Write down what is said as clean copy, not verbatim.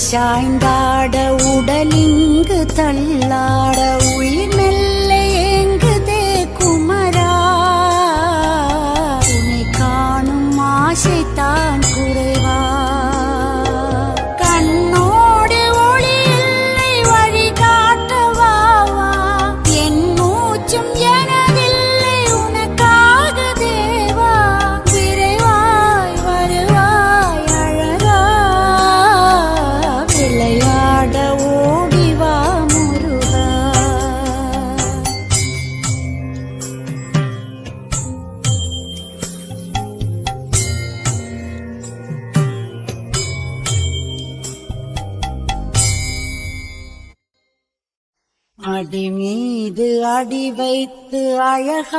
சாய்ந்தாட உடலிங்கு தள்ளாட உயிர் மெல்ல ஏங்குதே குமரா உன்னை காணும் ஆசைத்தான் குறைவா கண்ணோடு ஒளி இல்லை வழி காட்டவாவா என் மூச்சும் எனதில்லை உனக்காக தேவா விரைவாய் வருவாய் அழகா விளையாட ஓடிவா முருகா அடி மீது அடி வைத்து அழகா